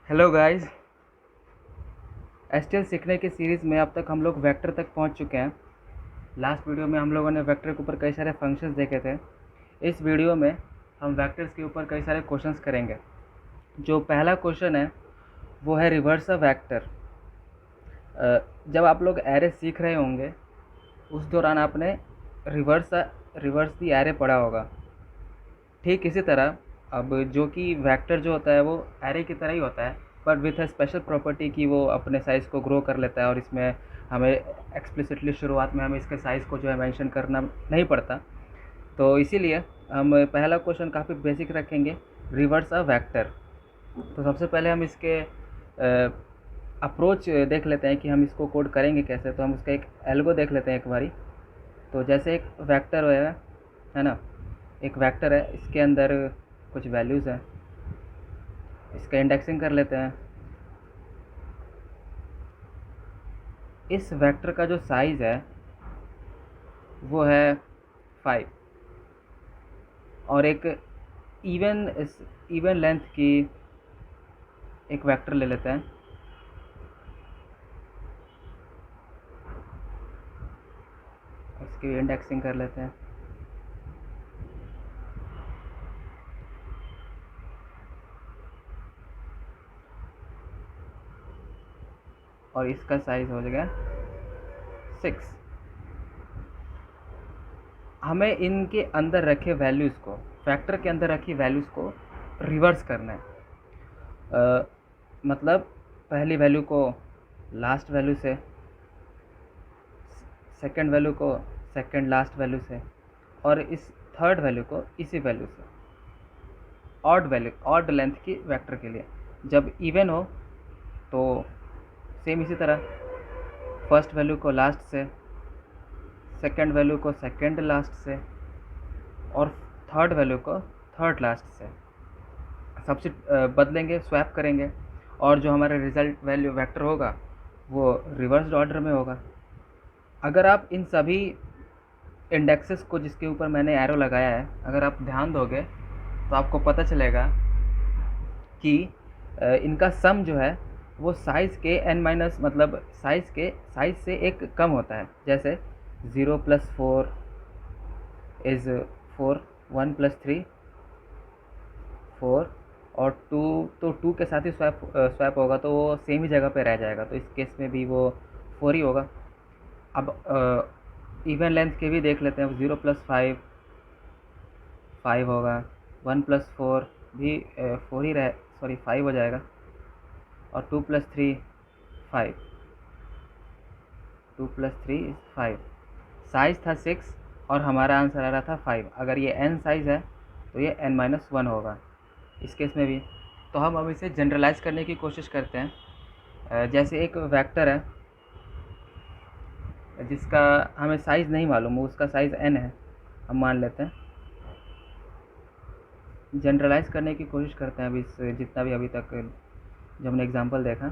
Hello guys. STL सीखने की series में अब तक हम लोग वेक्टर तक पहुंच चुके हैं। लास्ट वीडियो में हम लोगों ने वेक्टर के ऊपर कई सारे फंक्शंस देखे थे। इस वीडियो में हम वेक्टर्स के ऊपर कई सारे क्वेश्चंस करेंगे। जो पहला क्वेश्चन है वो है रिवर्स अ वेक्टर। जब आप लोग एरे सीख रहे होंगे उस दौरान आपने रिवर्स दी एरे पढ़ा होगा। ठीक इसी तरह अब जो कि वेक्टर जो होता है वो एरे की तरह ही होता है, but with a special property कि वो अपने साइज़ को ग्रो कर लेता है और इसमें हमें एक्सप्लिसिटली शुरुआत में हमें इसके साइज़ को जो है मेंशन करना नहीं पड़ता। तो इसीलिए हम पहला क्वेश्चन काफ़ी बेसिक रखेंगे, रिवर्स अ वेक्टर। तो सबसे पहले हम इसके अप्रोच देख लेते हैं कि हम इसको कोड करेंगे कैसे। तो हम उसका एक एल्गो देख लेते हैं एक बारी। तो जैसे एक वेक्टर है ना, एक वेक्टर है, इसके अंदर कुछ वैल्यूज़ हैं, इसका इंडेक्सिंग कर लेते हैं। इस वेक्टर का जो साइज़ है वो है 5 और एक इवन लेंथ की एक वेक्टर ले लेते हैं। इसकी इंडेक्सिंग कर लेते हैं। और इसका साइज़ हो जाएगा 6। हमें इनके अंदर रखे वैल्यूज़ को, फैक्टर के अंदर रखी वैल्यूज़ को रिवर्स करना है। मतलब पहली वैल्यू को लास्ट वैल्यू से, सेकंड वैल्यू को सेकंड लास्ट वैल्यू से, और इस थर्ड वैल्यू को इसी वैल्यू से। ऑड लेंथ की वेक्टर के लिए जब इवन हो तो सेम इसी तरह फर्स्ट वैल्यू को लास्ट से, सेकंड वैल्यू को सेकंड लास्ट से, और थर्ड वैल्यू को थर्ड लास्ट से सबसे बदलेंगे, स्वैप करेंगे, और जो हमारा रिजल्ट वैल्यू वेक्टर होगा वो रिवर्स्ड ऑर्डर में होगा। अगर आप इन सभी इंडेक्सेस को जिसके ऊपर मैंने एरो लगाया है अगर आप ध्यान दोगे तो आपको पता चलेगा कि इनका सम जो है वो साइज़ के n माइनस मतलब साइज़ से एक कम होता है। जैसे 0 + 4 इज़ 4, 1 + 3 4, और 2 तो 2 के साथ ही स्वैप होगा तो वो सेम ही जगह पे रह जाएगा, तो इस केस में भी वो 4 ही होगा। अब इवन लेंथ के भी देख लेते हैं। 0 + 5 5 होगा, 1 + 4 भी 4 ही 5 हो जाएगा, और 2 + 3 5, 2 + 3 इज़ 5। साइज़ था 6 और हमारा आंसर आ रहा था 5। अगर ये n साइज़ है तो ये n-1 होगा इस केस में भी। तो हम अब इसे जनरलाइज़ करने की कोशिश करते हैं। जैसे एक वेक्टर है जिसका हमें साइज़ नहीं मालूम, उसका साइज़ n है, हम मान लेते हैं। जनरलाइज़ करने की कोशिश करते हैं अब इस जितना भी अभी तक जो हमने एग्जांपल देखा।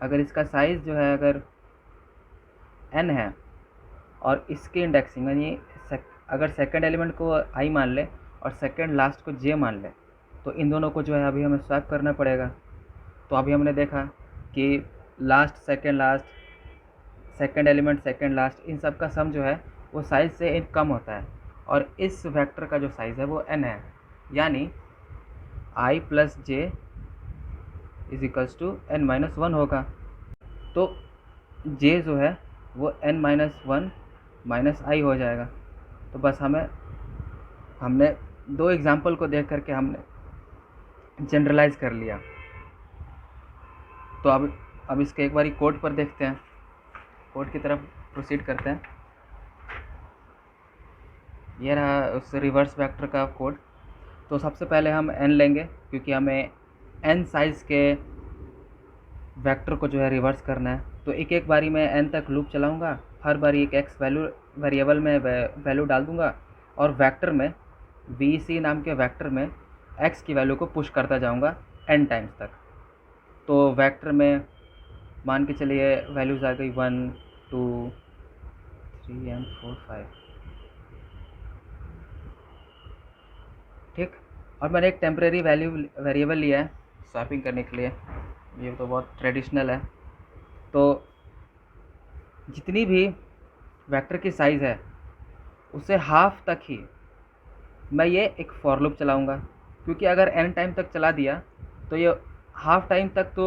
अगर इसका साइज़ जो है अगर n है और इसकी इंडेक्सिंग यानी अगर सेकंड एलिमेंट को i मान ले और सेकंड लास्ट को j मान ले तो इन दोनों को जो है अभी हमें स्वैप करना पड़ेगा। तो अभी हमने देखा कि last second element second last in सब का सम जो है वो साइज़ से कम होता है, और इस वेक्टर का जो साइज़ है वो n है, यानी i + j = n-1 होगा। तो j जो है वो n-1 - i हो जाएगा। तो बस हमने दो एग्जाम्पल को देख करके हमने जनरलाइज़ कर लिया। तो अब इसके एक बारी कोड पर देखते हैं, कोड की तरफ प्रोसीड करते हैं। ये रहा उस रिवर्स वेक्टर का कोड। तो सबसे पहले हम n लेंगे क्योंकि हमें n साइज़ के वेक्टर को जो है रिवर्स करना है। तो एक एक बारी मैं n तक लूप चलाऊंगा, हर बारी एक x वेरिएबल में वैल्यू डाल दूंगा, और वेक्टर में vc नाम के वेक्टर में x की वैल्यू को पुश करता जाऊंगा n टाइम्स तक। तो वेक्टर में मान के चलिए वैल्यूज़ आ गई 1 2 3 एंड 4 5, ठीक। और मैंने एक टेम्परेरी वेरिएबल लिया है स्वैपिंग करने के लिए, ये तो बहुत ट्रेडिशनल है। तो जितनी भी वेक्टर की साइज़ है उससे हाफ तक ही मैं ये एक फॉर लूप चलाऊँगा, क्योंकि अगर n टाइम तक चला दिया तो ये हाफ टाइम तक तो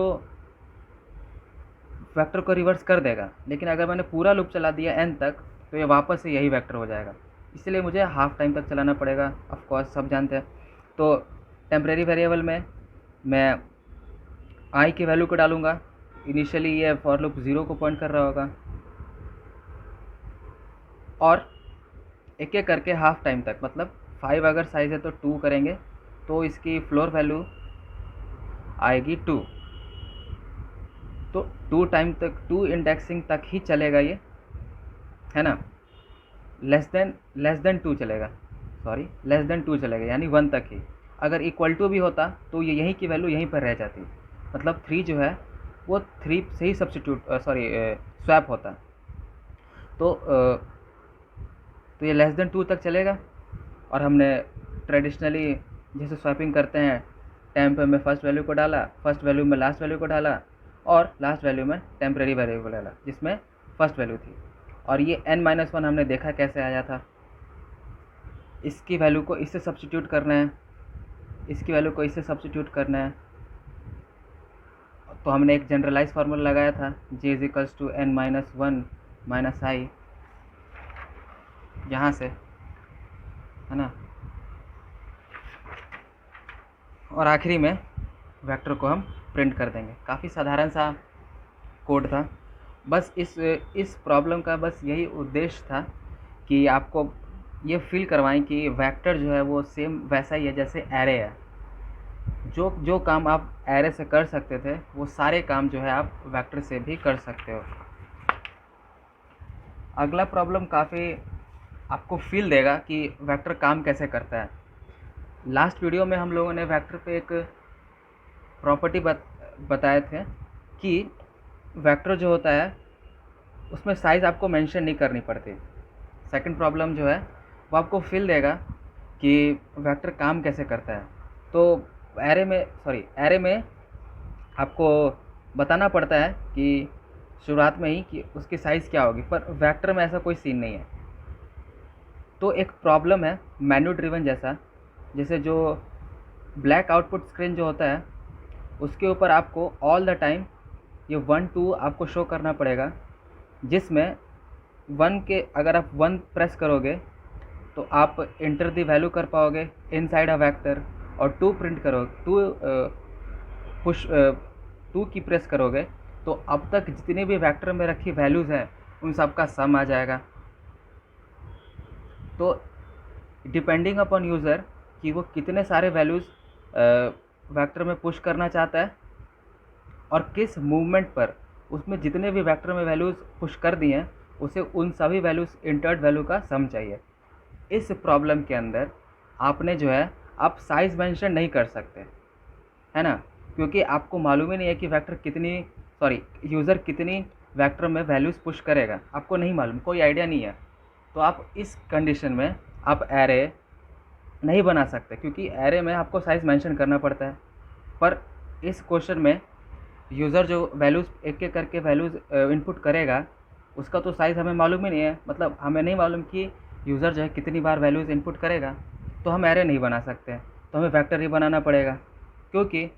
वेक्टर को रिवर्स कर देगा, लेकिन अगर मैंने पूरा लूप चला दिया n तक तो ये वापस से यही वेक्टर हो जाएगा। इसलिए मुझे हाफ टाइम तक चलाना पड़ेगा, ऑफ कोर्स सब जानते हैं। तो टेम्परेरी वेरिएबल में मैं i की वैल्यू को डालूँगा। इनिशियली ये फॉर लूप 0 को पॉइंट कर रहा होगा, और एक एक करके हाफ टाइम तक, मतलब 5 अगर साइज़ है तो 2 करेंगे तो इसकी फ्लोर वैल्यू आएगी 2। तो 2 टाइम तक, 2 इंडेक्सिंग तक ही चलेगा ये, है ना। लेस देन 2 चलेगा, सॉरी लेस देन 2 चलेगा, यानी 1 तक ही। अगर इक्वल टू भी होता तो ये यहीं की वैल्यू यहीं पर रह जाती, मतलब 3 जो है वो 3 से ही सब्स्टिट्यूट स्वैप होता। तो ये लेस देन 2 तक चलेगा। और हमने ट्रेडिशनली जैसे स्वैपिंग करते हैं, टेम्प में फर्स्ट वैल्यू को डाला, फर्स्ट वैल्यू में लास्ट वैल्यू को डाला, और लास्ट वैल्यू में टेम्परेरी वैल्यू को डाला जिसमें फर्स्ट वैल्यू थी। और ये n-1 हमने देखा कैसे आया था। इसकी वैल्यू को इससे सब्स्टिट्यूट करना है, इसकी वैल्यू को इससे सब्स्टिट्यूट करना है। तो हमने एक जनरलाइज फार्मूला लगाया था, j = n-1 - i, यहाँ से, है ना। और आखिरी में वेक्टर को हम प्रिंट कर देंगे। काफ़ी साधारण सा कोड था। बस इस प्रॉब्लम का बस यही उद्देश्य था कि आपको ये फील करवाएं कि वेक्टर जो है वो सेम वैसा ही है जैसे एरे है। जो काम आप एरे से कर सकते थे वो सारे काम जो है आप वेक्टर से भी कर सकते हो। अगला प्रॉब्लम काफ़ी आपको फील देगा कि वेक्टर काम कैसे करता है। लास्ट वीडियो में हम लोगों ने वेक्टर पे एक प्रॉपर्टी बताए थे कि वेक्टर जो होता है उसमें साइज़ आपको मेंशन नहीं करनी पड़ती। सेकंड प्रॉब्लम जो है वो आपको फील देगा कि वेक्टर काम कैसे करता है। तो एरे में आपको बताना पड़ता है कि शुरुआत में ही कि उसकी साइज़ क्या होगी, पर वेक्टर में ऐसा कोई सीन नहीं है। तो एक प्रॉब्लम है मेन्यू ड्रिवन जैसे जो ब्लैक आउटपुट स्क्रीन जो होता है उसके ऊपर आपको ऑल द टाइम ये 1 2 आपको शो करना पड़ेगा, जिसमें 1 के अगर आप 1 प्रेस करोगे तो आप एंटर द वैल्यू कर पाओगे इनसाइड अ वेक्टर, और 2 प्रिंट करोगे, 2 की प्रेस करोगे तो अब तक जितने भी वेक्टर में रखी वैल्यूज़ हैं उन सब का सम आ जाएगा। तो डिपेंडिंग अपॉन यूज़र कि वो कितने सारे वैल्यूज़ वेक्टर में पुश करना चाहता है और किस मूवमेंट पर उसमें जितने भी वेक्टर में वैल्यूज़ पुश कर दिए हैं उसे उन सभी वैल्यूज़ इंटर्ड वैल्यू का सम चाहिए। इस प्रॉब्लम के अंदर आपने जो है आप साइज़ मेंशन नहीं कर सकते, है ना, क्योंकि आपको मालूम ही नहीं है कि यूज़र कितनी वेक्टर में वैल्यूज़ पुश करेगा, आपको नहीं मालूम, कोई आइडिया नहीं है। तो आप इस कंडीशन में आप एरे नहीं बना सकते, क्योंकि एरे में आपको साइज़ मेंशन करना पड़ता है। पर इस क्वेश्चन में यूज़र जो वैल्यूज़ एक एक करके वैल्यूज़ इनपुट करेगा उसका तो साइज़ हमें मालूम ही नहीं है, मतलब हमें नहीं मालूम कि यूज़र जो है कितनी बार वैल्यूज़ इनपुट करेगा, तो हम एरे नहीं बना सकते, तो हमें वेक्टर ही बनाना पड़ेगा। क्योंकि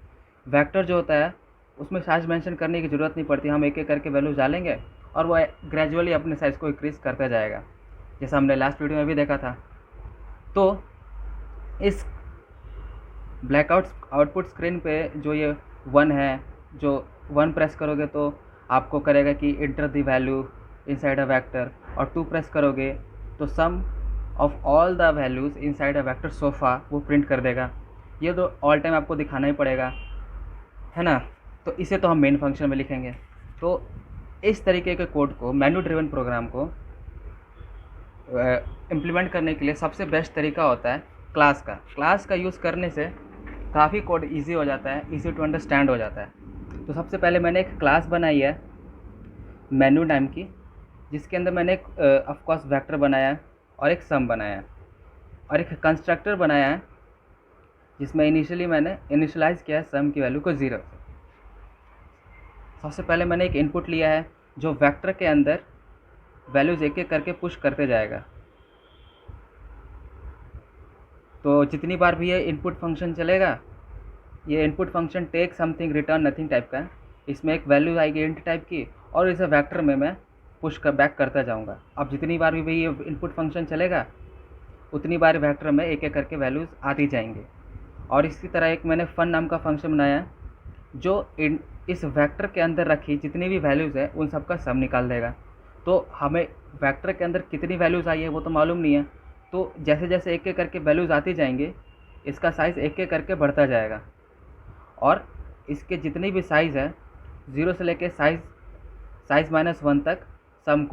वेक्टर जो होता है उसमें साइज़ मेंशन करने की ज़रूरत नहीं पड़ती, हम एक एक करके वैल्यूज़ डालेंगे और वो ग्रेजुअली अपने साइज़ को इंक्रीज़ करता जाएगा, जैसा हमने लास्ट वीडियो में भी देखा था। तो इस ब्लैकआउट आउटपुट स्क्रीन पे जो ये 1 है, जो 1 प्रेस करोगे तो आपको करेगा कि enter the value inside a vector, और 2 प्रेस करोगे तो sum of all the values inside a vector सोफ़ा वो प्रिंट कर देगा। ये तो ऑल टाइम आपको दिखाना ही पड़ेगा, है ना। तो इसे तो हम मेन फंक्शन में लिखेंगे। तो इस तरीके के कोड को, मेन्यू ड्रिवन प्रोग्राम को इम्प्लीमेंट करने के लिए सबसे बेस्ट तरीका होता है क्लास का यूज़ करने से काफ़ी कोड इजी हो जाता है, इजी टू अंडरस्टैंड हो जाता है। तो सबसे पहले मैंने एक क्लास बनाई है मेन्यू नाम की, जिसके अंदर मैंने एक ऑफ कोर्स वेक्टर बनाया है और एक सम बनाया है और एक कंस्ट्रक्टर बनाया है जिसमें इनिशियली मैंने इनिशियलाइज़ किया है सम की वैल्यू को 0 से। सबसे पहले मैंने एक इनपुट लिया है जो वेक्टर के अंदर वैल्यूज़ एक एक करके पुश करते जाएगा। तो जितनी बार भी ये इनपुट फंक्शन चलेगा, ये input function take something return nothing type का है। इसमें एक वैल्यू आएगी इंट टाइप की और इसे वेक्टर में मैं पुश कर बैक करता जाऊंगा। अब जितनी बार भी ये इनपुट फंक्शन चलेगा उतनी बार वेक्टर में एक एक करके वैल्यूज़ आती जाएंगे। और इसी तरह एक मैंने फन नाम का फंक्शन बनाया है जो इस वेक्टर के अंदर रखी जितनी भी वैल्यूज़ है उन सब का सम निकाल देगा। तो हमें वेक्टर के अंदर कितनी वैल्यूज़ आई है वो तो मालूम नहीं है, तो जैसे जैसे एक एक करके वैल्यूज़ आती जाएंगे इसका साइज़ एक एक करके बढ़ता जाएगा और इसके जितनी भी साइज़ है 0 से लेके साइज़ -1 तक सम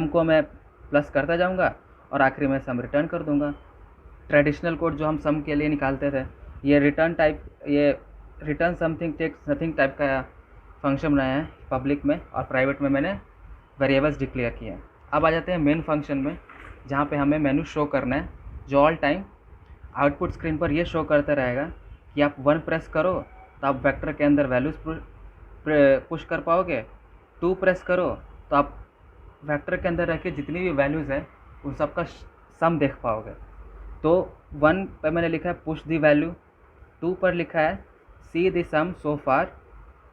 को मैं प्लस करता जाऊंगा और आखिरी में सम रिटर्न कर दूंगा। ट्रेडिशनल कोड जो हम सम के लिए निकालते थे, ये return something take nothing type का फंक्शन बनाया है पब्लिक में, और प्राइवेट में मैंने वेरिएबल्स डिक्लेयर किए हैं। अब आ जाते हैं मेन फंक्शन में, जहाँ पे हमें मेनू शो करना है, जो ऑल टाइम आउटपुट स्क्रीन पर ये शो करता रहेगा कि आप 1 प्रेस करो तो आप वेक्टर के अंदर वैल्यूज़ पुश कर पाओगे, 2 प्रेस करो तो आप वेक्टर के अंदर रह के जितनी भी वैल्यूज़ है उन सब का सम देख पाओगे। तो 1 पर मैंने लिखा है पुश दी वैल्यू, 2 पर लिखा है सी द सम सो फार,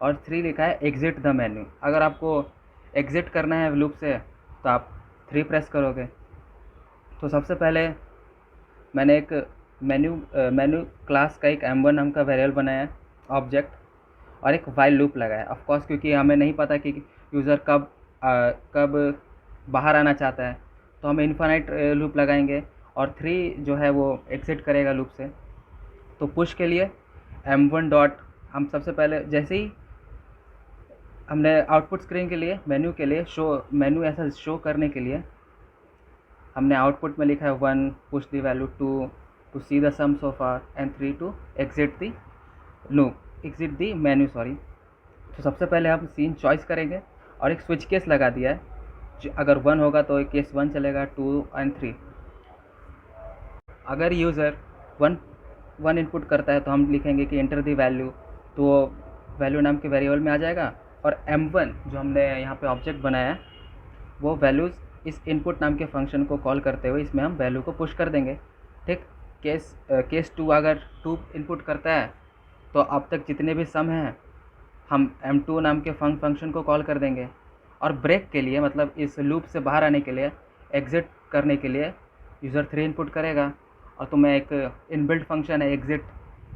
और 3 लिखा है एग्जिट द मेन्यू। अगर आपको एग्जिट करना है लूप से तो आप 3 प्रेस करोगे। तो सबसे पहले मैंने एक मेन्यू क्लास का एक m1 नाम का वेरिएबल बनाया है ऑब्जेक्ट, और एक वाइल लूप लगाया ऑफ कोर्स, क्योंकि हमें नहीं पता कि यूज़र कब बाहर आना चाहता है, तो हम इन्फिनाइट लूप लगाएंगे और 3 जो है वो एग्जिट करेगा लूप से। तो पुश के लिए m1 डॉट, हम सबसे पहले जैसे ही हमने आउटपुट स्क्रीन के लिए मेन्यू ऐसा शो करने के लिए हमने आउटपुट में लिखा है 1 push the value, 2 to see the sum so far, and 3 to exit the menu sorry. तो सबसे पहले हम सीन चॉइस करेंगे और एक स्विच केस लगा दिया है, अगर 1 होगा तो केस 1 चलेगा, 2 एंड 3। अगर यूज़र 1 इनपुट करता है तो हम लिखेंगे कि एंटर दी वैल्यू, तो वैल्यू नाम के वेरिएबल में आ जाएगा, और m1 जो हमने यहाँ पे ऑब्जेक्ट बनाया है वो वैल्यूज़ इस इनपुट नाम के फंक्शन को कॉल करते हुए इसमें हम वैल्यू को पुश कर देंगे। ठीक, केस 2 अगर 2 इनपुट करता है तो अब तक जितने भी सम हैं हम m2 नाम के फंक्शन को कॉल कर देंगे, और ब्रेक के लिए मतलब इस लूप से बाहर आने के लिए, एग्ज़िट करने के लिए यूज़र 3 इनपुट करेगा, और तो मैं एक इनबिल्ट फंक्शन है एग्ज़िट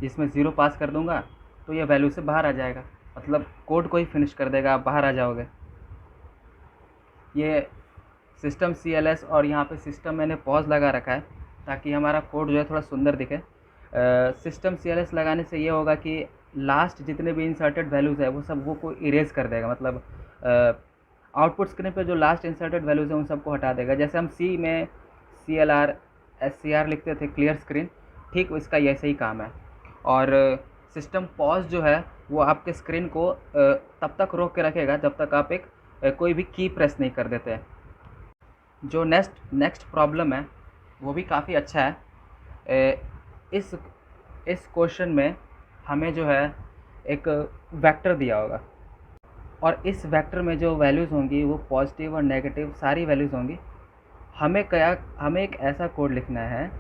जिसमें 0 पास कर दूंगा तो ये वैल्यू से बाहर आ जाएगा, मतलब कोड को ही फिनिश कर देगा, आप बाहर आ जाओगे। ये सिस्टम CLS, और यहाँ पे सिस्टम मैंने पॉज लगा रखा है ताकि हमारा कोड जो है थोड़ा सुंदर दिखे। सिस्टम CLS लगाने से ये होगा कि लास्ट जितने भी इंसर्टेड वैल्यूज़ है वो सब वो को इरेज कर देगा, मतलब आउटपुट स्क्रीन पे जो लास्ट इंसर्टेड वैल्यूज़ है उन सबको हटा देगा। जैसे हम C में CLR SCR लिखते थे क्लियर स्क्रीन, ठीक इसका ऐसे ही काम है। और सिस्टम पॉज जो है वो आपके स्क्रीन को तब तक रोक के रखेगा जब तक आप कोई भी की प्रेस नहीं कर देते। जो नेक्स्ट प्रॉब्लम है वो भी काफ़ी अच्छा है। इस क्वेश्चन में हमें जो है एक वेक्टर दिया होगा, और इस वेक्टर में जो वैल्यूज़ होंगी वो पॉजिटिव और नेगेटिव सारी वैल्यूज़ होंगी। हमें एक ऐसा कोड लिखना है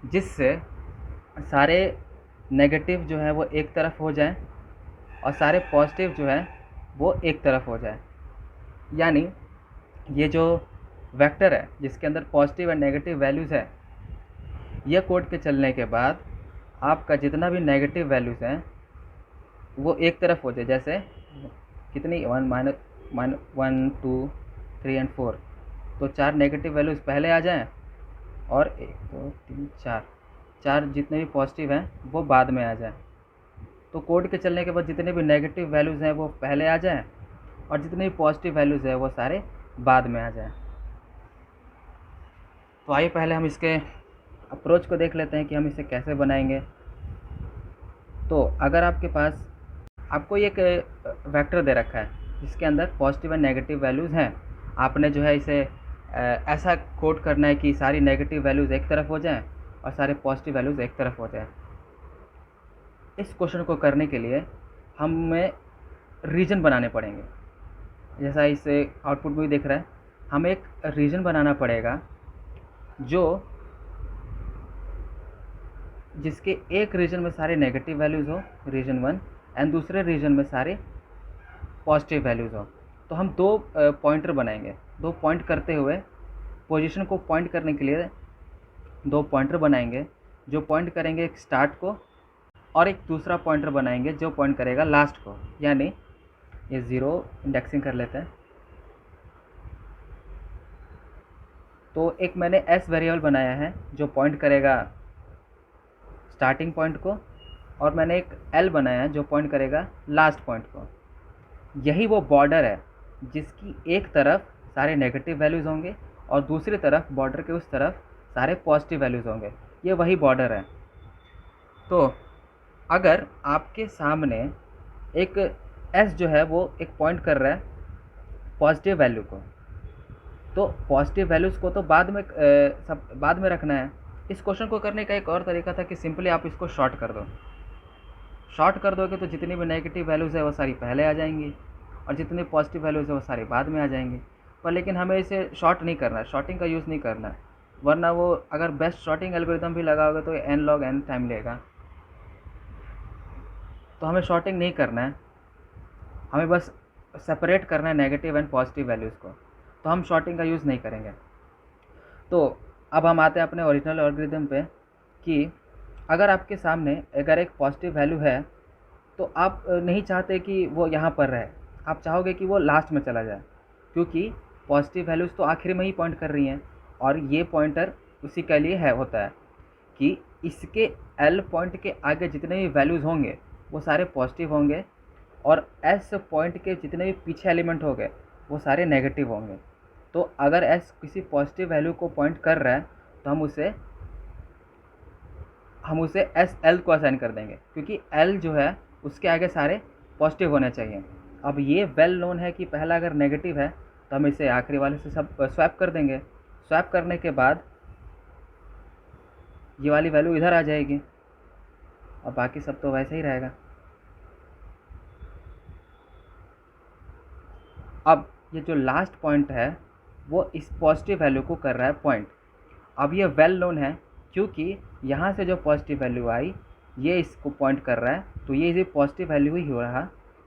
जिससे सारे नेगेटिव जो है वो एक तरफ हो जाएं और सारे पॉजिटिव जो है वो एक तरफ हो जाए। यानी ये जो वेक्टर है जिसके अंदर पॉजिटिव और नेगेटिव वैल्यूज़ है, यह कोड के चलने के बाद आपका जितना भी नेगेटिव वैल्यूज़ हैं वो एक तरफ हो जाए। जैसे कितनी 1 2 3 एंड 4, तो 4 नेगेटिव वैल्यूज़ पहले आ जाएं और 1 2 3 4 जितने भी पॉजिटिव हैं वो बाद में आ जाएं। तो कोड के चलने के बाद जितने भी नेगेटिव वैल्यूज़ हैं वो पहले आ जाएं और जितने भी पॉजिटिव वैल्यूज़ हैं वो सारे बाद में आ जाएं। तो आइए पहले हम इसके अप्रोच को देख लेते हैं कि हम इसे कैसे बनाएंगे। तो अगर आपके पास आपको एक वेक्टर दे रखा है जिसके अंदर पॉजिटिव और नेगेटिव वैल्यूज़ हैं, आपने जो है इसे ऐसा कोड करना है कि सारी नेगेटिव वैल्यूज़ एक तरफ हो जाएं और सारे पॉजिटिव वैल्यूज़ एक तरफ होते हैं। इस क्वेश्चन को करने के लिए हमें रीजन बनाने पड़ेंगे। जैसा इस आउटपुट में भी दिख रहा है, हमें एक रीजन बनाना पड़ेगा जिसके एक रीजन में सारे नेगेटिव वैल्यूज़ हो, रीजन 1, एंड दूसरे रीजन में सारे पॉजिटिव वैल्यूज़ हो। तो हम दो पॉइंटर बनाएंगे। दो पॉइंट करते हुए पोजीशन को पॉइंट करने के लिए दो पॉइंटर बनाएंगे, जो पॉइंट करेंगे एक स्टार्ट को, और एक दूसरा पॉइंटर बनाएंगे जो पॉइंट करेगा लास्ट को। यानी ये 0 इंडेक्सिंग कर लेते हैं। तो एक मैंने s वेरिएबल बनाया है जो पॉइंट करेगा स्टार्टिंग पॉइंट को, और मैंने एक l बनाया है जो पॉइंट करेगा लास्ट पॉइंट को। यही वो बॉर्डर है जिसकी एक तरफ सारे नेगेटिव वैल्यूज़ होंगे और दूसरी तरफ बॉर्डर के उस तरफ सारे पॉजिटिव वैल्यूज़ होंगे। ये वही बॉर्डर है। तो अगर आपके सामने एक s जो है वो एक पॉइंट कर रहा है पॉजिटिव वैल्यू को, तो पॉजिटिव वैल्यूज़ को तो बाद में रखना है। इस क्वेश्चन को करने का एक और तरीका था कि सिंपली आप इसको शॉर्ट कर दो। शॉर्ट कर दोगे तो जितनी भी नेगेटिव वैल्यूज़ है वो सारी पहले आ जाएंगी और जितनी पॉजिटिव वैल्यूज़ है वो सारी बाद में आ जाएंगी। पर लेकिन हमें इसे शॉर्ट नहीं करना है, शॉर्टिंग का यूज़ नहीं करना है, वरना वो अगर बेस्ट शॉर्टिंग एल्गोरिथम भी लगाओगे तो n log n टाइम लेगा। तो हमें शॉर्टिंग नहीं करना है, हमें बस सेपरेट करना है नेगेटिव एंड पॉजिटिव वैल्यूज़ को। तो हम शॉर्टिंग का यूज़ नहीं करेंगे। तो अब हम आते हैं अपने ओरिजिनल एल्गोरिथम पे कि अगर आपके सामने अगर एक पॉजिटिव वैल्यू है तो आप नहीं चाहते कि वो यहाँ पर रहे, आप चाहोगे कि वो लास्ट में चला जाए, क्योंकि पॉजिटिव वैल्यूज़ तो आखिर में ही पॉइंट कर रही हैं। और ये पॉइंटर उसी के लिए होता है कि इसके l पॉइंट के आगे जितने भी वैल्यूज़ होंगे वो सारे पॉजिटिव होंगे और s पॉइंट के जितने भी पीछे एलिमेंट होंगे वो सारे नेगेटिव होंगे। तो अगर s किसी पॉजिटिव वैल्यू को पॉइंट कर रहा है तो हम उसे SL को असाइन कर देंगे, क्योंकि L जो है उसके आगे सारे पॉजिटिव होने चाहिए। अब ये वेल नोन है कि पहला अगर नेगेटिव है तो हम इसे आखिरी वाले से सब स्वैप कर देंगे। स्वैप करने के बाद ये वाली वैल्यू इधर आ जाएगी और बाकी सब तो वैसे ही रहेगा। अब ये जो लास्ट पॉइंट है वो इस पॉजिटिव वैल्यू को कर रहा है पॉइंट। अब ये वेल नोन है क्योंकि यहाँ से जो पॉजिटिव वैल्यू आई ये इसको पॉइंट कर रहा है, तो ये पॉजिटिव वैल्यू ही हो रहा।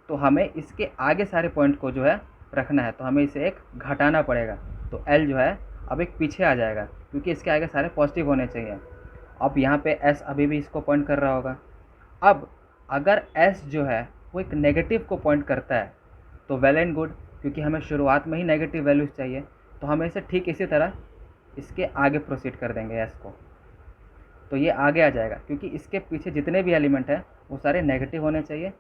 तो हमें इसके आगे सारे पॉइंट को जो है रखना है, तो हमें इसे एक घटाना पड़ेगा। तो L जो है अब एक पीछे आ जाएगा क्योंकि इसके आगे सारे पॉजिटिव होने चाहिए। अब यहाँ पे S अभी भी इसको पॉइंट कर रहा होगा। अब अगर S जो है वो एक नेगेटिव को पॉइंट करता है तो वेल एंड गुड, क्योंकि हमें शुरुआत में ही नेगेटिव वैल्यूज़ चाहिए। तो हम इसे ठीक इसी तरह इसके आगे प्रोसीड कर देंगे S को, तो ये आगे आ जाएगा क्योंकि इसके पीछे जितने भी एलिमेंट हैं वो सारे नेगेटिव होने चाहिए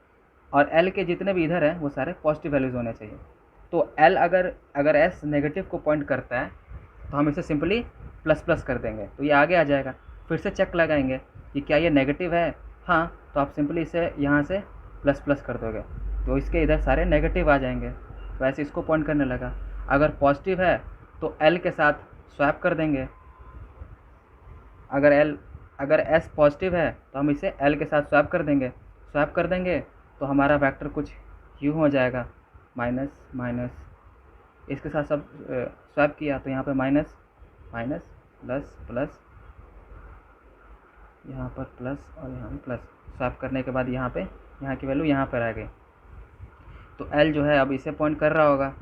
और L के जितने भी इधर हैं वो सारे पॉजिटिव वैल्यूज़ होने चाहिए। तो L अगर S नेगेटिव को पॉइंट करता है तो हम इसे सिंपली प्लस प्लस कर देंगे, तो ये आगे आ जाएगा। फिर से चेक लगाएंगे कि क्या ये नेगेटिव है, हाँ, तो आप सिंपली इसे यहाँ से प्लस प्लस कर दोगे तो इसके इधर सारे नेगेटिव आ जाएंगे। तो ऐसे इसको पॉइंट करने लगा। अगर पॉजिटिव है तो L के साथ स्वैप कर देंगे। अगर S पॉजिटिव है तो हम इसे L के साथ स्वैप कर देंगे। स्वैप कर देंगे तो हमारा वेक्टर कुछ यूँ हो जाएगा, माइनस माइनस, इसके साथ सब स्वैप किया तो यहाँ पे माइनस माइनस प्लस प्लस, यहाँ पर प्लस और यहाँ पर प्लस। स्वैप करने के बाद यहाँ की वैल्यू यहाँ पर आ गई। तो L जो है अब इसे पॉइंट कर रहा होगा,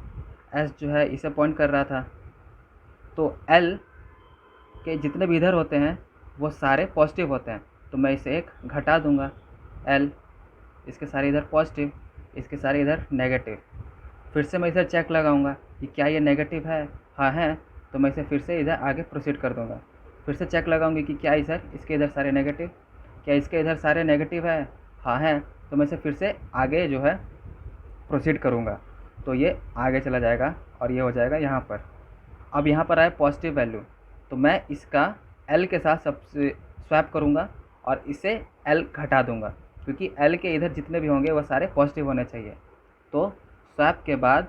S जो है इसे पॉइंट कर रहा था। तो L के जितने भी इधर होते हैं वो सारे पॉजिटिव होते हैं, तो मैं इसे एक घटा दूंगा। L इसके सारे इधर पॉजिटिव, इसके सारे इधर नेगेटिव। फिर से मैं इधर चेक लगाऊंगा कि क्या ये नेगेटिव है, हाँ है, तो मैं इसे फिर से इधर आगे प्रोसीड कर दूंगा। फिर से चेक लगाऊंगी कि क्या इसके इधर सारे नेगेटिव, क्या इसके इधर सारे नेगेटिव है, हाँ है, तो मैं इसे फिर से आगे जो है प्रोसीड करूँगा। तो ये आगे चला जाएगा और ये हो जाएगा यहाँ पर। अब यहाँ पर आए पॉजिटिव वैल्यू, तो मैं इसका L के साथ सबसे स्वैप करूँगा और इसे L घटा दूँगा, क्योंकि L के इधर जितने भी होंगे वो सारे पॉजिटिव होने चाहिए। तो स्वैप के बाद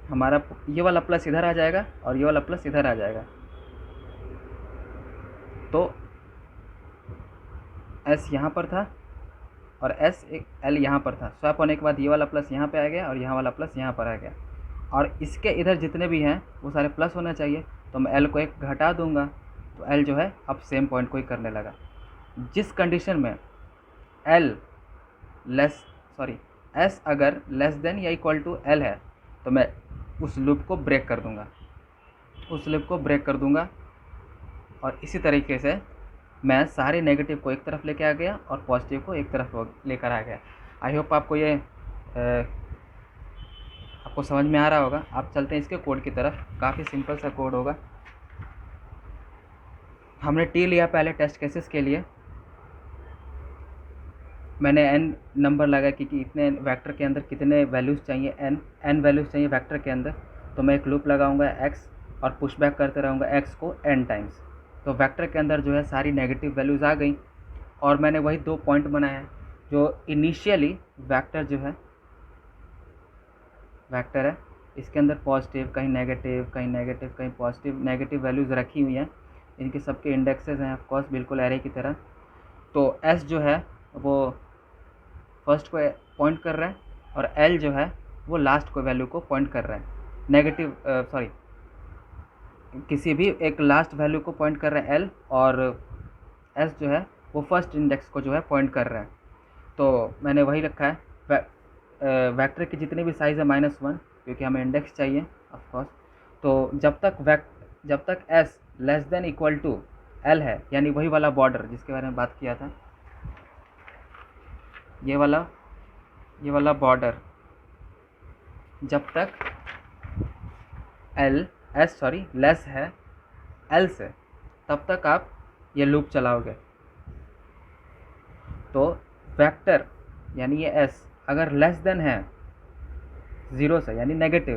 हमारा ये वाला प्लस इधर आ जाएगा और ये वाला प्लस इधर आ जाएगा, तो एस यहाँ पर था और एस एक एल यहाँ पर था। स्वैप होने के बाद ये वाला प्लस यहाँ पे आ गया और यहाँ वाला प्लस यहाँ पर आ गया, और इसके इधर जितने भी हैं वो सारे प्लस होना चाहिए, तो मैं एल को एक घटा दूंगा, तो एल जो है अब सेम पॉइंट को ही करने लगा। जिस कंडीशन में एल एस अगर लेस देन या इक्वल टू एल है, तो मैं उस लूप को ब्रेक कर दूंगा, और इसी तरीके से मैं सारे नेगेटिव को एक तरफ लेके आ गया और पॉजिटिव को एक तरफ लेकर आ गया। आई होप आपको ये आपको समझ में आ रहा होगा। आप चलते हैं इसके कोड की तरफ। काफ़ी सिंपल सा कोड होगा। हमने टी लिया पहले टेस्ट केसेस के लिए, मैंने एन नंबर लगा कि इतने वेक्टर के अंदर कितने वैल्यूज़ चाहिए, एन वैल्यूज़ चाहिए वेक्टर के अंदर, तो मैं एक लूप लगाऊंगा एक्स और पुश बैक करते रहूँगा एक्स को एन टाइम्स। तो वेक्टर के अंदर जो है सारी नेगेटिव वैल्यूज़ आ गई, और मैंने वही 2 पॉइंट बनाया है। जो इनिशियली वेक्टर जो है वेक्टर है, इसके अंदर पॉजिटिव कहीं नेगेटिव कहीं पॉजिटिव नेगेटिव वैल्यूज़ रखी हुई हैं, इनके सबके इंडेक्सेस हैं ऑफकोर्स बिल्कुल एरे की तरह। तो एस जो है वो फर्स्ट को पॉइंट कर रहा है और एल जो है वो लास्ट को वैल्यू को पॉइंट कर रहा है, किसी भी एक लास्ट वैल्यू को पॉइंट कर रहा है एल, और एस जो है वो फर्स्ट इंडेक्स को जो है पॉइंट कर रहा है। तो मैंने वही रखा है। वेक्टर की जितनी भी साइज़ है -1, क्योंकि हमें इंडेक्स चाहिए ऑफकोर्स। तो जब तक S less than equal to L है, यानी वही वाला बॉर्डर जिसके बारे में बात किया था, ये वाला बॉर्डर, जब तक लेस है एल से, तब तक आप ये लूप चलाओगे। तो वेक्टर यानी ये एस अगर लेस देन है 0 से यानी नेगेटिव,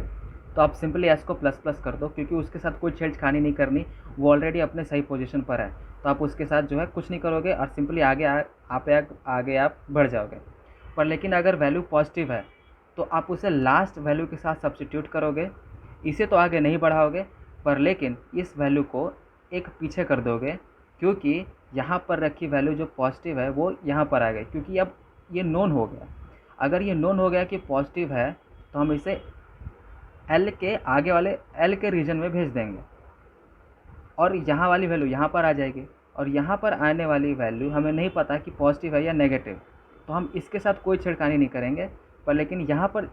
तो आप सिंपली एस को प्लस प्लस कर दो, क्योंकि उसके साथ कोई छेड़खानी नहीं करनी, वो ऑलरेडी अपने सही पोजीशन पर है। तो आप उसके साथ जो है कुछ नहीं करोगे और सिंपली आगे आप बढ़ जाओगे। पर लेकिन अगर वैल्यू पॉजिटिव है तो आप उसे लास्ट वैल्यू के साथ सब्स्टिट्यूट करोगे, इसे तो आगे नहीं बढ़ाओगे, पर लेकिन इस वैल्यू को एक पीछे कर दोगे, क्योंकि यहाँ पर रखी वैल्यू जो पॉजिटिव है वो यहाँ पर आ गई, क्योंकि अब ये नोन हो गया। अगर ये नोन हो गया कि पॉजिटिव है, तो हम इसे एल के आगे वाले एल के रीजन में भेज देंगे, और यहाँ वाली वैल्यू यहाँ पर आ जाएगी, और यहाँ पर आने वाली वैल्यू हमें नहीं पता कि पॉजिटिव है या नेगेटिव, तो हम इसके साथ कोई छेड़खानी नहीं करेंगे। पर लेकिन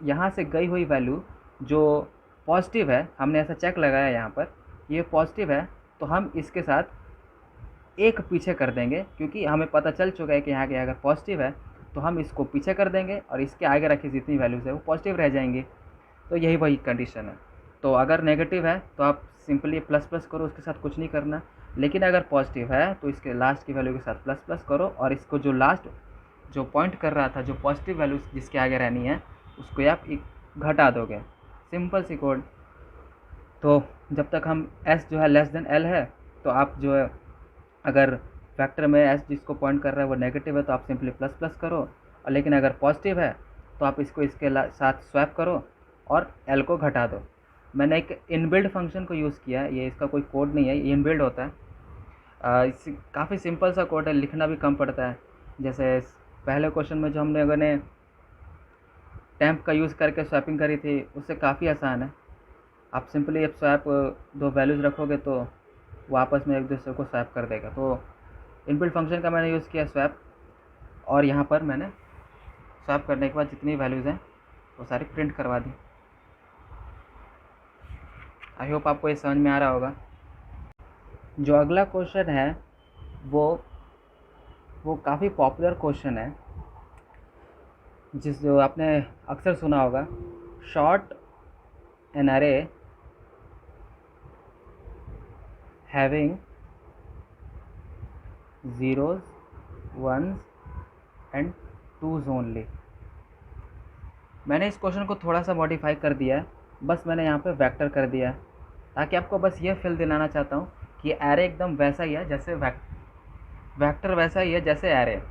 यहाँ से गई हुई वैल्यू जो पॉजिटिव है, हमने ऐसा चेक लगाया यहाँ पर, ये पॉजिटिव है, तो हम इसके साथ एक पीछे कर देंगे, क्योंकि हमें पता चल चुका है कि यहाँ के अगर पॉजिटिव है तो हम इसको पीछे कर देंगे और इसके आगे रखी जितनी वैल्यूज़ है वो पॉजिटिव रह जाएंगी। तो यही वही कंडीशन है। तो अगर नेगेटिव है तो आप सिंपली प्लस प्लस करो, उसके साथ कुछ नहीं करना। लेकिन अगर पॉजिटिव है तो इसके लास्ट की वैल्यू के साथ प्लस प्लस करो, और इसको जो लास्ट जो पॉइंट कर रहा था, जो पॉजिटिव वैल्यू जिसके आगे रहनी है, उसको आप घटा दोगे। Simple C code. तो जब तक हम एस जो है लेस देन एल है, तो आप जो है अगर वेक्टर में एस जिसको पॉइंट कर रहा है वो नेगेटिव है, तो आप सिंपली प्लस प्लस करो, और लेकिन अगर पॉजिटिव है तो आप इसको इसके साथ स्वैप करो और एल को घटा दो। मैंने एक इनबिल्ड फंक्शन को यूज़ किया है, ये इसका कोई कोड नहीं है, ये इनबिल्ड होता है। काफ़ी सिंपल सा कोड है, लिखना भी कम पड़ता है। जैसे पहले क्वेश्चन में जो हमने टैम्प का यूज़ करके स्वैपिंग करी थी, उससे काफ़ी आसान है। आप सिंपली अब स्वैप 2 वैल्यूज़ रखोगे तो वो आपस में एक दूसरे को स्वैप कर देगा। तो इनबिल्ट फंक्शन का मैंने यूज़ किया स्वैप, और यहाँ पर मैंने स्वैप करने के बाद जितनी वैल्यूज़ हैं वो सारी प्रिंट करवा दी। आई होप आपको ये समझ में आ रहा होगा। जो अगला क्वेश्चन है वो काफ़ी पॉपुलर क्वेश्चन है, जो आपने अक्सर सुना होगा। शॉर्ट एन अरे having zeros, ones and twos only. मैंने इस क्वेश्चन को थोड़ा सा मॉडिफाई कर दिया है, बस मैंने यहाँ पे वेक्टर कर दिया है, ताकि आपको बस ये फील दिलाना चाहता हूँ कि एरे एकदम वैसा ही है जैसे वेक्टर वैसा ही है जैसे एरे।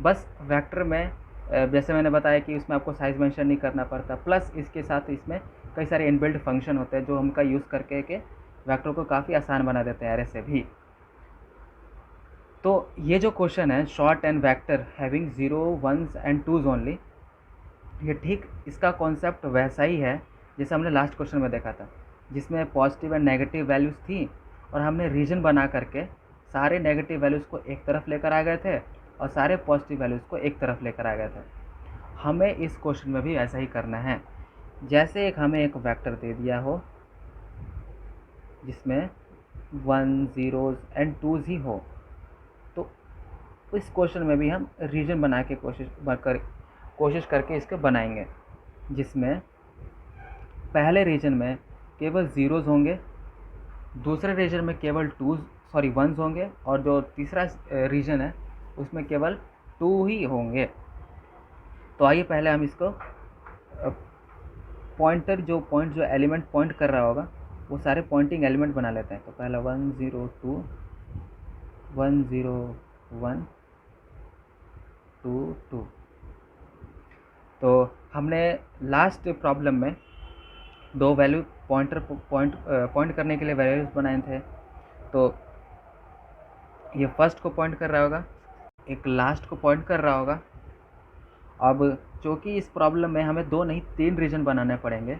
बस वेक्टर में जैसे मैंने बताया कि इसमें आपको साइज़ मेंशन नहीं करना पड़ता, प्लस इसके साथ इसमें कई सारे इनबिल्ट फंक्शन होते हैं जो हमका यूज़ करके के वेक्टर को काफ़ी आसान बना देते हैं एरे से भी। तो ये जो क्वेश्चन है short and vector having 0 1s and 2s only, ये ठीक इसका कॉन्सेप्ट वैसा ही है जैसे हमने लास्ट क्वेश्चन में देखा था, जिसमें पॉजिटिव एंड नेगेटिव वैल्यूज़ थी और हमने रीजन बना करके सारे नेगेटिव वैल्यूज़ को एक तरफ लेकर आ गए थे और सारे पॉजिटिव वैल्यूज़ को एक तरफ लेकर आ गए थे। हमें इस क्वेश्चन में भी ऐसा ही करना है। जैसे हमें एक वेक्टर दे दिया हो जिसमें 1 0s एंड 2s ही हो, तो इस क्वेश्चन में भी हम रीजन बना के कोशिश करके इसको बनाएंगे, जिसमें पहले रीजन में केवल ज़ीरोज़ होंगे, दूसरे रीजन में केवल 1s होंगे और जो तीसरा रीजन है उसमें केवल 2 ही होंगे। तो आइए पहले हम इसको जो एलिमेंट पॉइंट कर रहा होगा वो सारे पॉइंटिंग एलिमेंट बना लेते हैं। तो पहला 1 0 2 1 0 1 2 2। तो हमने लास्ट प्रॉब्लम में दो वैल्यू पॉइंट करने के लिए वैल्यूज बनाए थे। तो ये फर्स्ट को पॉइंट कर रहा होगा, एक लास्ट को पॉइंट कर रहा होगा। अब चूँकि इस प्रॉब्लम में हमें 2 नहीं 3 रीजन बनाने पड़ेंगे।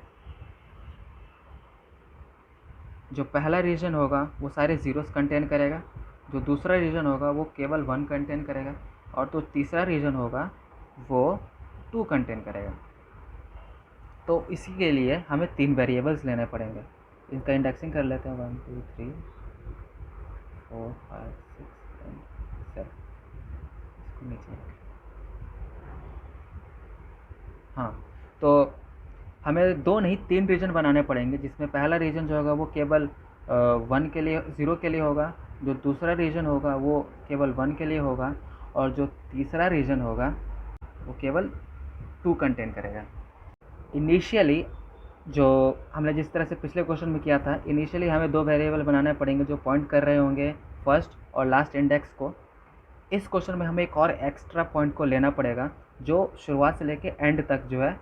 जो पहला रीजन होगा वो सारे ज़ीरोस कंटेन करेगा, जो दूसरा रीजन होगा वो केवल 1 कंटेन करेगा और जो तीसरा रीजन होगा वो 2 कंटेन करेगा। तो इसी के लिए हमें 3 वेरिएबल्स लेने पड़ेंगे। इनका इंडेक्सिंग कर लेते हैं 1 2 3 4 5 6 7। इसको नीचे हाँ, तो हमें 2 नहीं 3 रीजन बनाने पड़ेंगे, जिसमें पहला रीजन जो होगा वो केवल 1 के लिए 0 के लिए होगा, जो दूसरा रीजन होगा वो केवल 1 के लिए होगा और जो तीसरा रीजन होगा वो केवल 2 कंटेन करेगा। इनिशियली जो हमने जिस तरह से पिछले क्वेश्चन में किया था, इनिशियली हमें 2 वेरिएबल बनाने पड़ेंगे जो पॉइंट कर रहे होंगे फर्स्ट और लास्ट इंडेक्स को। इस क्वेश्चन में हमें एक और एक्स्ट्रा पॉइंट को लेना पड़ेगा जो शुरुआत से लेके एंड तक जो है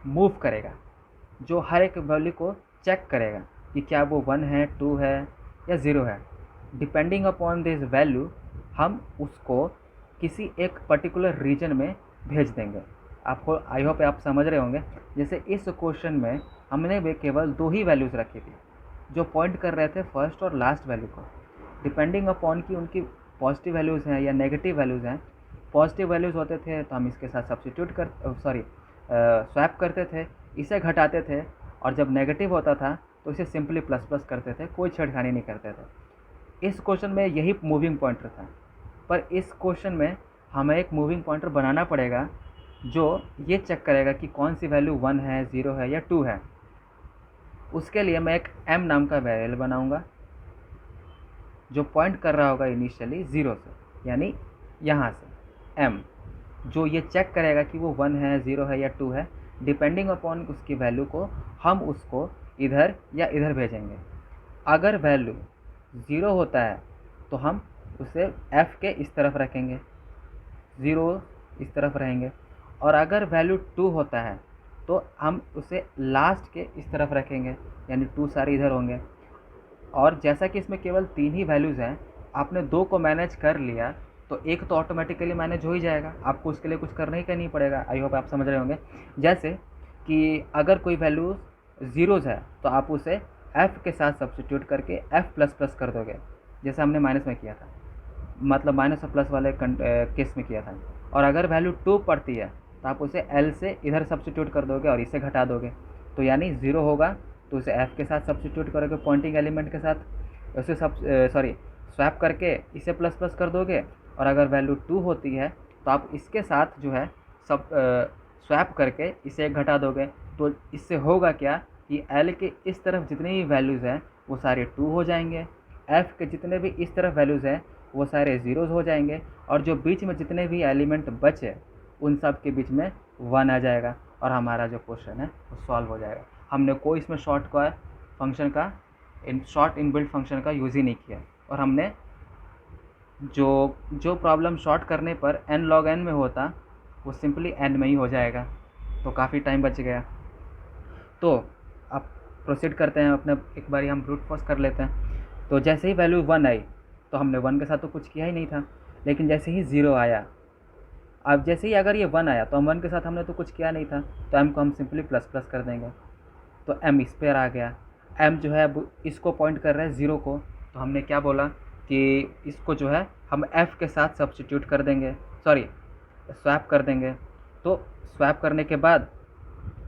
मूव करेगा, जो हर एक वैल्यू को चेक करेगा कि क्या वो 1 है 2 है या 0 है। डिपेंडिंग अपॉन दिस वैल्यू हम उसको किसी एक पर्टिकुलर रीजन में भेज देंगे। आपको आई होप आप समझ रहे होंगे। जैसे इस क्वेश्चन में हमने वे केवल 2 ही वैल्यूज़ रखी थी जो पॉइंट कर रहे थे फर्स्ट और लास्ट वैल्यू को। डिपेंडिंग अपॉन कि उनकी पॉजिटिव वैल्यूज़ हैं या नेगेटिव वैल्यूज़ हैं। पॉजिटिव वैल्यूज़ होते थे तो हम इसके साथ स्वैप करते थे, इसे घटाते थे, और जब नेगेटिव होता था तो इसे सिंपली प्लस प्लस करते थे, कोई छेड़खानी नहीं करते थे। इस क्वेश्चन में यही मूविंग पॉइंटर था, पर इस क्वेश्चन में हमें एक मूविंग पॉइंटर बनाना पड़ेगा जो ये चेक करेगा कि कौन सी वैल्यू 1 है 0 है या 2 है। उसके लिए मैं एक m नाम का वेरिएबल बनाऊंगा जो पॉइंट कर रहा होगा इनिशियली 0 से, यानी यहाँ से m, जो ये चेक करेगा कि वो 1 है 0 है या 2 है। डिपेंडिंग अपॉन उसकी वैल्यू को हम उसको इधर या इधर भेजेंगे। अगर वैल्यू 0 होता है तो हम उसे f के इस तरफ रखेंगे, 0 इस तरफ रहेंगे, और अगर वैल्यू 2 होता है तो हम उसे लास्ट के इस तरफ रखेंगे, यानी 2 सारे इधर होंगे। और जैसा कि इसमें केवल 3 ही वैल्यूज़ हैं, आपने 2 को मैनेज कर लिया तो एक तो ऑटोमेटिकली मैनेज हो ही जाएगा, आपको उसके लिए कुछ करना ही नहीं पड़ेगा। आई होप आप समझ रहे होंगे। जैसे कि अगर कोई वैल्यू ज़ीरोज़ है तो आप उसे f के साथ सब्स्टिट्यूट करके f प्लस प्लस कर दोगे, जैसे हमने माइनस में किया था, मतलब माइनस और प्लस वाले केस में किया था। और अगर वैल्यू 2 पड़ती है तो आप उसे l से इधर सब्स्टिट्यूट कर दोगे और इसे घटा दोगे, तो यानी 0 होगा तो उसे f के साथ सब्स्टिट्यूट करोगे पॉइंटिंग एलिमेंट के साथ, उसे स्वैप करके इसे प्लस प्लस कर दोगे। और अगर वैल्यू 2 होती है तो आप इसके साथ जो है स्वैप करके इसे घटा दोगे। तो इससे होगा क्या कि l के इस तरफ जितने भी वैल्यूज़ हैं वो सारे 2 हो जाएंगे, f के जितने भी इस तरफ वैल्यूज़ हैं वो सारे ज़ीरोज़ हो जाएंगे, और जो बीच में जितने भी एलिमेंट बचे उन सब के बीच में 1 आ जाएगा और हमारा जो क्वेश्चन है वो सॉल्व हो जाएगा। हमने कोई इसमें शॉर्ट इनबिल्ट फंक्शन का यूज़ ही नहीं किया, और हमने जो प्रॉब्लम शॉर्ट करने पर n log n में होता वो सिंपली n में ही हो जाएगा, तो काफ़ी टाइम बच गया। तो अब प्रोसीड करते हैं अपने, एक बारी हम ब्रूट फोर्स कर लेते हैं। तो जैसे ही वैल्यू 1 आई तो हमने 1 के साथ तो कुछ किया ही नहीं था, लेकिन जैसे ही 0 आया, अब जैसे ही अगर ये 1 आया तो हम 1 के साथ हमने तो कुछ किया नहीं था, तो m को हम सिंपली प्लस प्लस कर देंगे, तो m इस पर आ गया। m जो है अब इसको पॉइंट कर रहा है 0 को, तो हमने क्या बोला कि इसको जो है हम f के साथ सब्स्टिट्यूट कर देंगे, सॉरी स्वैप कर देंगे। तो स्वैप करने के बाद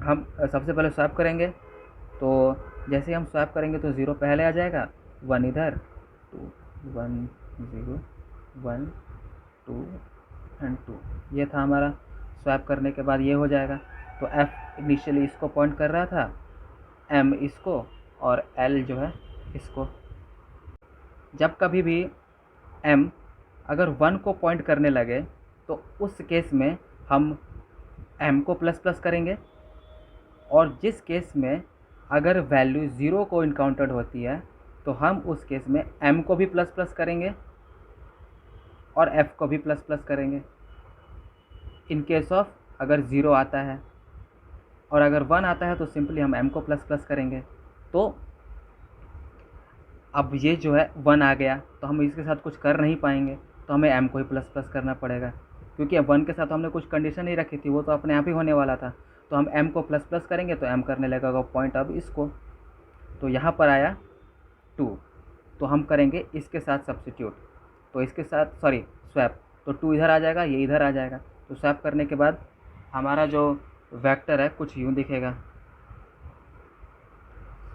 हम सबसे पहले स्वैप करेंगे, तो जैसे ही हम स्वैप करेंगे तो 0 पहले आ जाएगा, 1 इधर, 2 1 0 1 2 एंड 2, ये था हमारा। स्वैप करने के बाद ये हो जाएगा। तो f इनिशियली इसको पॉइंट कर रहा था, m इसको, और l जो है इसको। जब कभी भी m अगर 1 को पॉइंट करने लगे तो उस केस में हम m को प्लस प्लस करेंगे, और जिस केस में अगर वैल्यू 0 को इनकाउंटर्ड होती है तो हम उस केस में m को भी प्लस प्लस करेंगे और f को भी प्लस प्लस करेंगे। इन केस ऑफ अगर 0 आता है और अगर 1 आता है तो सिंपली हम m को प्लस प्लस करेंगे। तो अब ये जो है 1 आ गया तो हम इसके साथ कुछ कर नहीं पाएंगे, तो हमें m को ही प्लस प्लस करना पड़ेगा, क्योंकि अब 1 के साथ हमने कुछ कंडीशन नहीं रखी थी, वो तो अपने आप ही होने वाला था। तो हम m को प्लस प्लस करेंगे तो m करने लगेगा पॉइंट अब इसको, तो यहाँ पर आया 2, तो हम करेंगे इसके साथ सब्स्टिट्यूट, तो इसके साथ सॉरी स्वैप, तो 2 इधर आ जाएगा, ये इधर आ जाएगा। तो स्वैप करने के बाद हमारा जो वेक्टर है कुछ यूँ दिखेगा,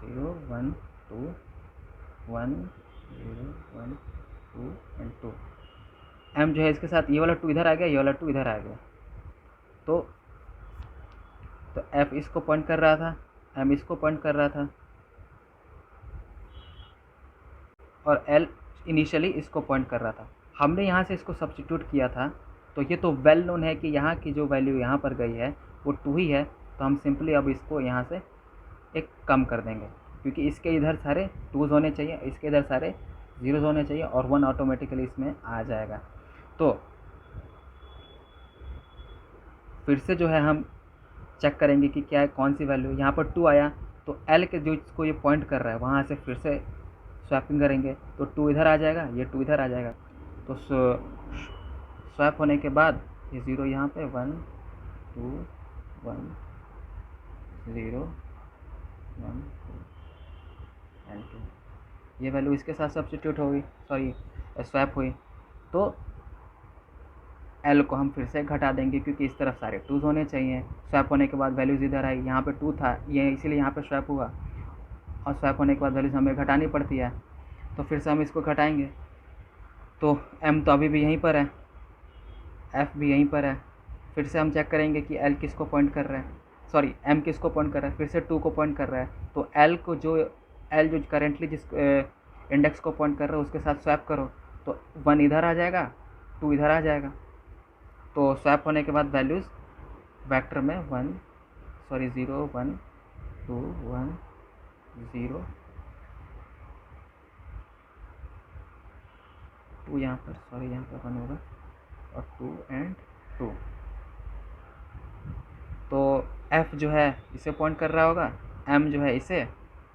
0 1 2 1 0 1 2 एंड 2। m जो है इसके साथ ये वाला 2 इधर आ गया, ये वाला 2 इधर आ गया। तो f इसको पॉइंट कर रहा था, m इसको पॉइंट कर रहा था, और l इनिशियली इसको पॉइंट कर रहा था। हमने यहाँ से इसको सब्स्टिट्यूट किया था, तो ये तो वेल नोन है कि यहाँ की जो वैल्यू यहाँ पर गई है वो 2 ही है, तो हम सिंपली अब इसको यहाँ से एक कम कर देंगे, क्योंकि इसके इधर सारे 2s होने चाहिए, इसके इधर सारे 0s होने चाहिए, और 1 ऑटोमेटिकली इसमें आ जाएगा। तो फिर से जो है हम चेक करेंगे कि क्या है, कौन सी वैल्यू। यहाँ पर 2 आया तो l के जो इसको ये पॉइंट कर रहा है वहाँ से फिर से स्वैपिंग करेंगे, तो 2 इधर आ जाएगा, ये 2 इधर आ जाएगा। तो स्वैप होने के बाद ये 0 यहाँ पे 1 2 1 0 1 2 एंड 2, ये वैल्यू इसके साथ सब्स्टिट्यूट होगी, सॉरी स्वैप हुई। तो l को हम फिर से घटा देंगे, क्योंकि इस तरफ सारे 2s होने चाहिए। स्वैप होने के बाद वैल्यूज़ इधर आई, यहाँ पे 2 था, ये इसीलिए यहाँ पे स्वैप हुआ, और स्वैप होने के बाद वैल्यूज़ हमें घटानी पड़ती है, तो फिर से हम इसको घटाएंगे। तो m तो अभी भी यहीं पर है, f भी यहीं पर है। फिर से हम चेक करेंगे कि l किसको पॉइंट कर रहा है, सॉरी m किसको पॉइंट कर रहा है, फिर से 2 को पॉइंट कर रहा है। तो l जो करेंटली जिस इंडेक्स को पॉइंट कर रहा है उसके साथ स्वैप करो, तो 1 इधर आ जाएगा, 2 इधर आ जाएगा। तो स्वैप होने के बाद वैल्यूज़ वेक्टर में 0 1 2 1 0 2 यहाँ पर, सॉरी यहाँ पर 1 होगा, और 2 एंड 2। तो f जो है इसे पॉइंट कर रहा होगा, m जो है इसे,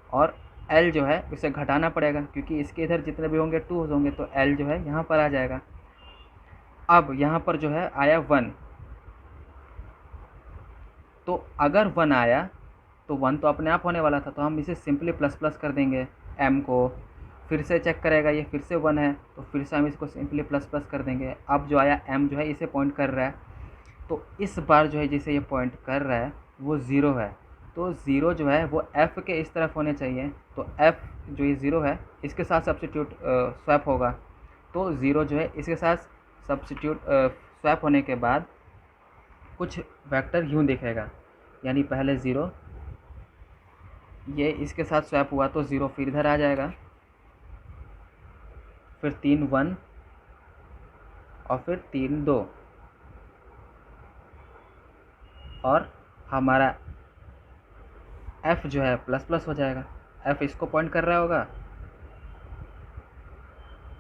और l जो है उसे घटाना पड़ेगा, क्योंकि इसके इधर जितने भी होंगे 2 होंगे, तो l जो है यहाँ पर आ जाएगा। अब यहाँ पर जो है आया 1, तो अगर 1 आया तो 1 तो अपने आप होने वाला था, तो हम इसे सिंपली प्लस प्लस कर देंगे m को। फिर से चेक करेगा, ये फिर से 1 है, तो फिर से हम इसको सिंपली प्लस प्लस कर देंगे। अब जो आया m जो है इसे पॉइंट कर रहा है, तो इस बार जो है जिसे ये पॉइंट कर रहा है वो 0 है, तो 0 जो है वो f के इस तरफ होने चाहिए। तो f जो ये 0 है इसके साथ सब्स्टिट्यूट स्वैप होगा, तो 0 जो है इसके साथ सब्स्टिट्यूट स्वैप होने के बाद कुछ वेक्टर यूँ दिखेगा, यानी पहले 0, ये इसके साथ स्वैप हुआ तो 0 फिर इधर आ जाएगा, फिर 3 1 और फिर 3 2, और हमारा f जो है प्लस प्लस हो जाएगा। f इसको पॉइंट कर रहा होगा,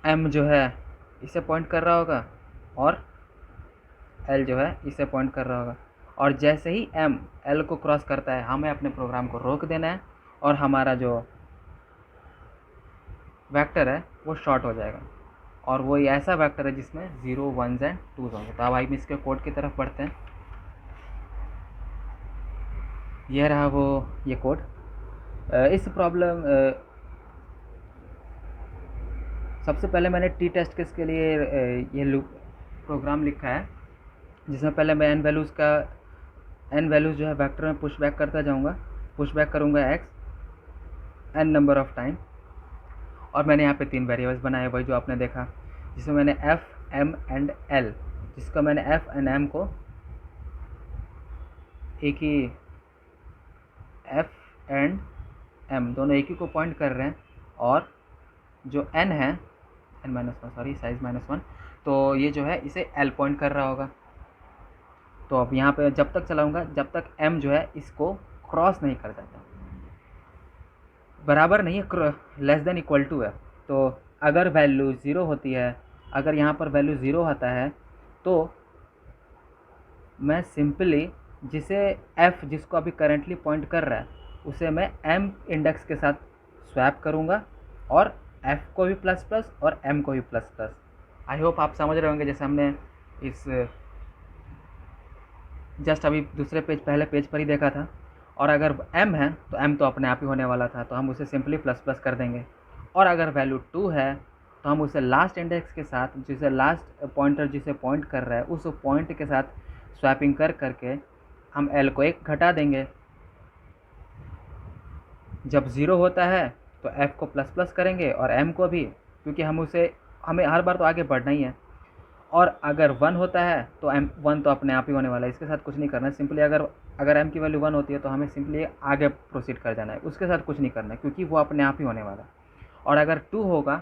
m जो है इसे पॉइंट कर रहा होगा, और l जो है इसे पॉइंट कर रहा होगा। और जैसे ही m l को क्रॉस करता है हमें अपने प्रोग्राम को रोक देना है, और हमारा जो वेक्टर है वो शॉर्ट हो जाएगा, और वो ऐसा वेक्टर है जिसमें 0 1s एंड 2s होंगे। तो अब हम इसके कोड की तरफ बढ़ते हैं। यह रहा वो ये कोड। इस प्रॉब्लम सबसे पहले मैंने टी टेस्ट केस के लिए ये लूप प्रोग्राम लिखा है, जिसमें पहले मैं एन वैल्यूज़ जो है वेक्टर में पुश बैक करता जाऊँगा। पुश बैक करूँगा X N number of time, और मैंने यहाँ पे 3 वेरिएबल्स बनाए, वही जो आपने देखा, जिसमें मैंने एफ एम एंड एल, जिसका मैंने एफ एंड एम को एक ही एफ एंड एम दोनों एक ही को पॉइंट कर रहे हैं, और जो n है n-1 साइज -1, तो ये जो है इसे l पॉइंट कर रहा होगा। तो अब यहाँ पे जब तक चलाऊँगा जब तक m जो है इसको क्रॉस नहीं कर जाता, बराबर नहीं है, लेस देन इक्वल टू है। तो अगर वैल्यू 0 होती है, अगर यहाँ पर वैल्यू 0 आता है, तो मैं सिंपली जिसको अभी करेंटली पॉइंट कर रहा है उसे मैं m इंडेक्स के साथ स्वैप करूँगा, और f को भी प्लस प्लस और m को भी प्लस प्लस। आई होप आप समझ रहे होंगे, जैसे हमने इस जस्ट अभी दूसरे पेज पहले पेज पर ही देखा था। और अगर m है तो m तो अपने आप ही होने वाला था, तो हम उसे सिंपली प्लस प्लस कर देंगे। और अगर वैल्यू 2 है तो हम उसे लास्ट इंडेक्स के साथ, जिसे लास्ट पॉइंटर जिसे पॉइंट कर रहा है उस पॉइंट के साथ स्वैपिंग करके हम l को 1 घटा देंगे। जब 0 होता है तो f को प्लस प्लस करेंगे और m को भी, क्योंकि हमें हर बार तो आगे बढ़ना ही है। और अगर 1 होता है तो m1 तो अपने आप ही होने वाला है, इसके साथ कुछ नहीं करना है। सिंपली अगर m की वैल्यू 1 होती है तो हमें सिंपली आगे प्रोसीड कर जाना है, उसके साथ कुछ नहीं करना है, क्योंकि वो अपने आप ही होने वाला है। और अगर 2 होगा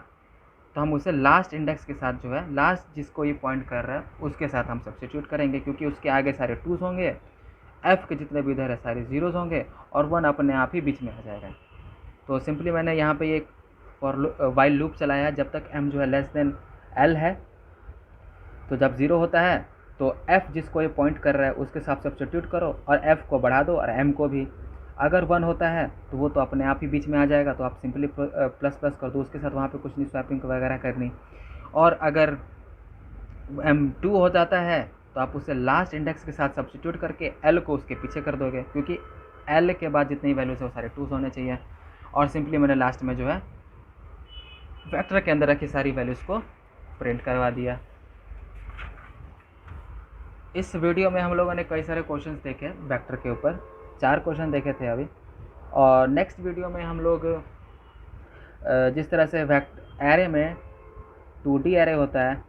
तो हम उसे लास्ट इंडेक्स के साथ जो है, लास्ट जिसको ये पॉइंट कर रहा है उसके साथ हम सब्स्टिट्यूट करेंगे, क्योंकि उसके आगे सारे 2s होंगे, f के जितने भी इधर है सारे 0s होंगे, और 1 अपने आप ही बीच में आ जाएगा। तो सिंपली मैंने यहाँ पे एक वाइल लूप चलाया है जब तक m जो है लेस देन l है। तो जब 0 होता है तो f जिसको ये पॉइंट कर रहा है उसके साथ सब्स्टिट्यूट करो, और f को बढ़ा दो और m को भी। अगर 1 होता है तो वो तो अपने आप ही बीच में आ जाएगा, तो आप सिंपली प्लस प्लस कर दो उसके साथ, वहाँ पे कुछ नहीं स्वैपिंग वगैरह करनी। और अगर m2 हो जाता है तो आप उसे लास्ट इंडेक्स के साथ सब्स्टिट्यूट करके l को उसके पीछे कर दोगे, क्योंकि l के बाद जितनी वैल्यूज है वो सारे 2s होने चाहिए। और सिंपली मैंने लास्ट में जो है वेक्टर के अंदर रखी सारी वैल्यूज़ को प्रिंट करवा दिया। इस वीडियो में हम लोगों ने कई सारे क्वेश्चंस देखे वेक्टर के ऊपर, 4 क्वेश्चन देखे थे अभी। और नेक्स्ट वीडियो में हम लोग जिस तरह से एरे में 2D एरे होता है,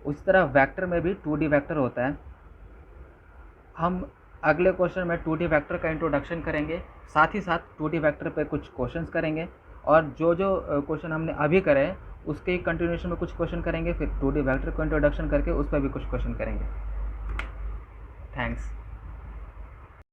उस तरह वेक्टर में भी 2D वेक्टर होता है। हम अगले क्वेश्चन में 2D वेक्टर का इंट्रोडक्शन करेंगे, साथ ही साथ 2D वेक्टर पे कुछ क्वेश्चंस करेंगे, और जो क्वेश्चन हमने अभी करे उसके कंटिन्यूएशन में कुछ क्वेश्चन करेंगे, फिर 2D वेक्टर को इंट्रोडक्शन करके उस पर भी कुछ क्वेश्चन करेंगे। थैंक्स।